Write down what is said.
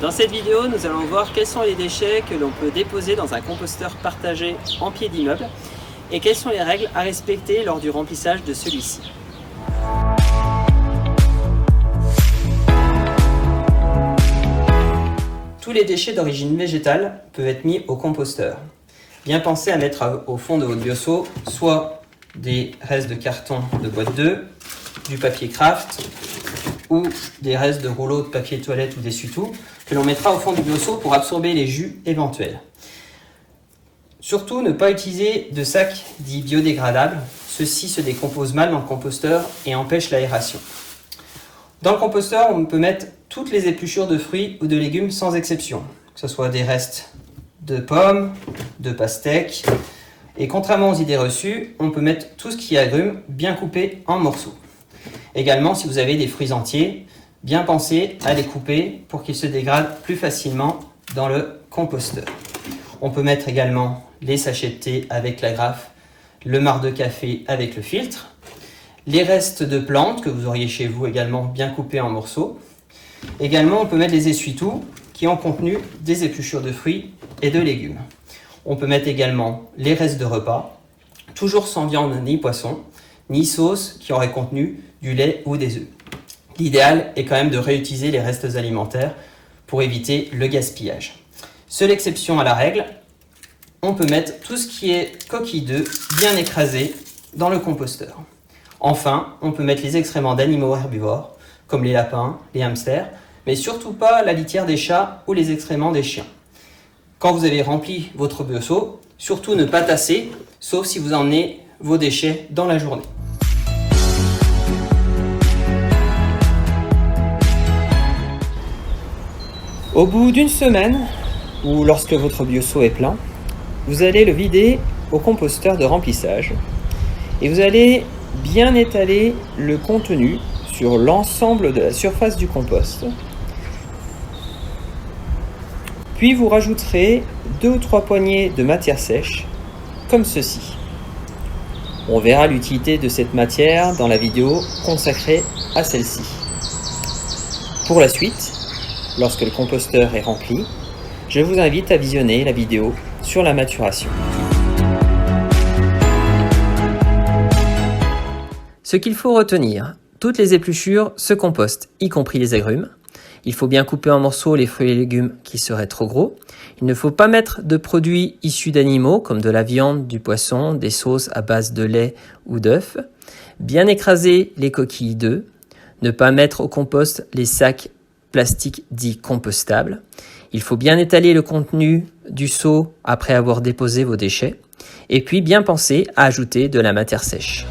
Dans cette vidéo, nous allons voir quels sont les déchets que l'on peut déposer dans un composteur partagé en pied d'immeuble et quelles sont les règles à respecter lors du remplissage de celui-ci. Tous les déchets d'origine végétale peuvent être mis au composteur. Bien penser à mettre au fond de votre bioseau soit des restes de carton de boîte 2, du papier craft ou des restes de rouleaux de papier toilette ou d'essuie-tout que l'on mettra au fond du bioseau pour absorber les jus éventuels. Surtout, ne pas utiliser de sacs dits biodégradables. Ceux-ci se décomposent mal dans le composteur et empêchent l'aération. Dans le composteur, on peut mettre toutes les épluchures de fruits ou de légumes sans exception, que ce soit des restes de pommes, de pastèques. Et contrairement aux idées reçues, on peut mettre tout ce qui est agrumes bien coupé en morceaux. Également, si vous avez des fruits entiers, bien penser à les couper pour qu'ils se dégradent plus facilement dans le composteur. On peut mettre également les sachets de thé avec l'agrafe, le marc de café avec le filtre, les restes de plantes que vous auriez chez vous également bien coupés en morceaux. Également, on peut mettre les essuie-tout qui ont contenu des épluchures de fruits et de légumes. On peut mettre également les restes de repas, toujours sans viande ni poisson, ni sauce qui aurait contenu du lait ou des œufs. L'idéal est quand même de réutiliser les restes alimentaires pour éviter le gaspillage. Seule exception à la règle, on peut mettre tout ce qui est coquille d'œufs bien écrasé dans le composteur. Enfin, on peut mettre les excréments d'animaux herbivores, comme les lapins, les hamsters, mais surtout pas la litière des chats ou les excréments des chiens. Quand vous avez rempli votre bioseau, surtout ne pas tasser, sauf si vous emmenez vos déchets dans la journée. Au bout d'une semaine, ou lorsque votre bioseau est plein, vous allez le vider au composteur de remplissage et vous allez bien étaler le contenu sur l'ensemble de la surface du compost. Puis vous rajouterez 2 ou 3 poignées de matière sèche, comme ceci. On verra l'utilité de cette matière dans la vidéo consacrée à celle-ci. Pour la suite, lorsque le composteur est rempli, je vous invite à visionner la vidéo sur la maturation. Ce qu'il faut retenir, toutes les épluchures se compostent, y compris les agrumes. Il faut bien couper en morceaux les fruits et légumes qui seraient trop gros. Il ne faut pas mettre de produits issus d'animaux comme de la viande, du poisson, des sauces à base de lait ou d'œufs. Bien écraser les coquilles d'œufs. Ne pas mettre au compost les sacs plastiques dits compostables. Il faut bien étaler le contenu du seau après avoir déposé vos déchets. Et puis bien penser à ajouter de la matière sèche.